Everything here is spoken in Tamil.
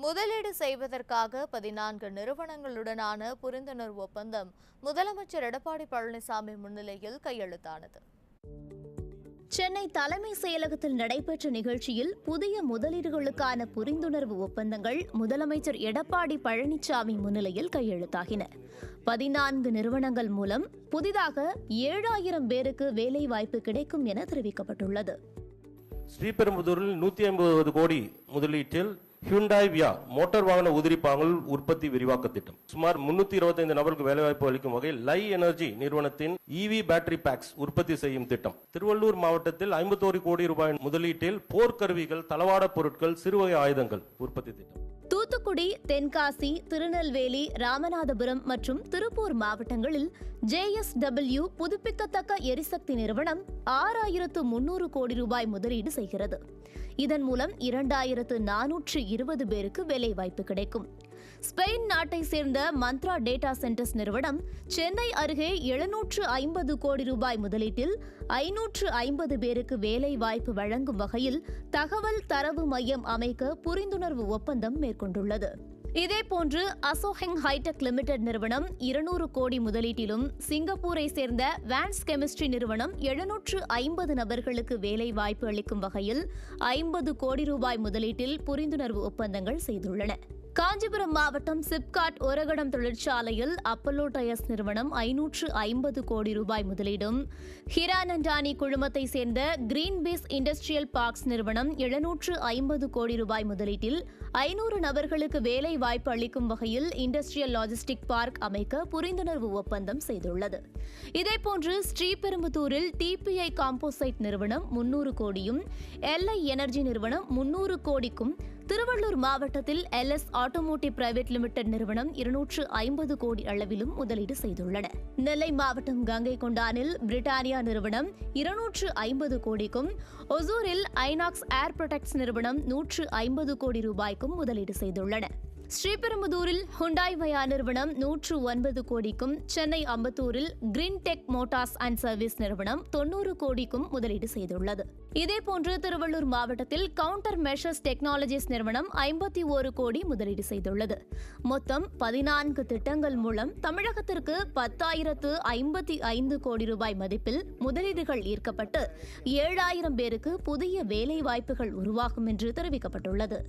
முதலீடு செய்வதற்காக 14 நிறுவனங்களுடனான புரிந்துணர்வு ஒப்பந்தம் முதலமைச்சர் எடப்பாடி பழனிசாமி முன்னிலையில் கையெழுத்தானது. சென்னை தலைமை செயலகத்தில் நடைபெற்ற நிகழ்ச்சியில் புதிய முதலீடுகளுக்கான புரிந்துணர்வு ஒப்பந்தங்கள் முதலமைச்சர் எடப்பாடி பழனிசாமி முன்னிலையில் கையெழுத்தாகின. 14 நிறுவனங்கள் மூலம் புதிதாக 7000 பேருக்கு வேலைவாய்ப்பு கிடைக்கும் என தெரிவிக்கப்பட்டுள்ளது. ஸ்ரீபெரும்புதூரில் 150 கோடி முதலீட்டில் ஹியூண்டாய் வியா மோட்டார் வாகன உதிரிப்பாகங்கள் உற்பத்தி விரிவாக்க திட்டம். சுமார் 325 நபர்களுக்கு வேலைவாய்ப்பு அளிக்கும் வகையில் லை எனர்ஜி நிறுவனத்தின் இவி பேட்டரி பேக்ஸ் உற்பத்தி செய்யும் திட்டம். திருவள்ளூர் மாவட்டத்தில் 51 கோடி ரூபாய் முதலீட்டில் போர்க்கருவிகள், தளவாட பொருட்கள், சிறுவகை ஆயுதங்கள் உற்பத்தி திட்டம். தூத்துக்குடி, தென்காசி, திருநெல்வேலி, ராமநாதபுரம் மற்றும் திருப்பூர் மாவட்டங்களில் JSW புதுப்பிக்கத்தக்க எரிசக்தி நிறுவனம் 6300 கோடி ரூபாய் முதலீடு செய்கிறது. இதன் மூலம் 2420 பேருக்கு வேலைவாய்ப்பு கிடைக்கும். ஸ்பெயின் நாட்டை சேர்ந்த மந்த்ரா டேட்டா சென்டர்ஸ் நிறுவனம் சென்னை அருகே 750 கோடி ரூபாய் முதலீட்டில் 550 பேருக்கு வேலை வாய்ப்பு வழங்கும் வகையில் தகவல் தரவு மையம் அமைக்க புரிந்துணர்வு ஒப்பந்தம் மேற்கொண்டுள்ளது. இதேபோன்று அசோஹெங் ஹைடெக் லிமிடெட் நிறுவனம் 200 கோடி முதலீட்டிலும் சிங்கப்பூரை சேர்ந்த வான்ஸ் கெமிஸ்ட்ரி நிறுவனம் 750 நபர்களுக்கு வேலை வாய்ப்பு அளிக்கும் வகையில் 50 கோடி ரூபாய் முதலீட்டில் புரிந்துணர்வு ஒப்பந்தங்கள் செய்துள்ளன. காஞ்சிபுரம் மாவட்டம் சிப்காட் ஒரகடம் தொழிற்சாலையில் அப்பல்லோ டயர்ஸ் நிறுவனம் 550 கோடி ரூபாய் முதலீடும், ஹிரானண்டானி குழுமத்தை சேர்ந்த கிரீன் பேஸ் இண்டஸ்ட்ரியல் பார்க்ஸ் நிறுவனம் 750 கோடி ரூபாய் முதலீட்டில் 500 நபர்களுக்கு வேலை வாய்ப்பு அளிக்கும் வகையில் இண்டஸ்ட்ரியல் லாஜிஸ்டிக் பார்க் அமைக்க புரிந்துணர்வு ஒப்பந்தம் செய்துள்ளது. இதேபோன்று ஸ்ரீபெரும்புதூரில் டிபிஐ காம்போசைட் நிறுவனம் 300 கோடியும், எல்ஐ எனர்ஜி நிறுவனம் 300 கோடிக்கும், திருவள்ளூர் மாவட்டத்தில் எல்எஸ் ஆட்டோமோட்டிவ் பிரைவேட் லிமிடெட் நிறுவனம் 250 கோடி அளவிலும் முதலீடு செய்துள்ளன. நெல்லை மாவட்டம் கங்கை கொண்டானில் பிரிட்டானியா நிறுவனம் 250 கோடிக்கும், ஒசூரில் ஐநாக்ஸ் ஏர் ப்ரொடெக்ட்ஸ் நிறுவனம் 150 கோடி ரூபாய்க்கும் முதலீடு செய்துள்ளன. ஸ்ரீபெரும்புதூரில் ஹுண்டாய் வயா நிறுவனம் 109 கோடிக்கும், சென்னை அம்பத்தூரில் green tech motors and service நிறுவனம் 90 கோடிக்கும் முதலீடு செய்துள்ளது. இதேபோன்று திருவள்ளூர் மாவட்டத்தில் கவுண்டர் மெஷர்ஸ் டெக்னாலஜிஸ் நிறுவனம் 51 கோடி முதலீடு செய்துள்ளது. மொத்தம் 14 திட்டங்கள் மூலம் தமிழகத்திற்கு 10,055 கோடி ரூபாய் மதிப்பில் முதலீடுகள் ஈர்க்கப்பட்டு 7000 பேருக்கு புதிய வேலை வாய்ப்புகள் உருவாகும் என்று தெரிவிக்கப்பட்டுள்ளது.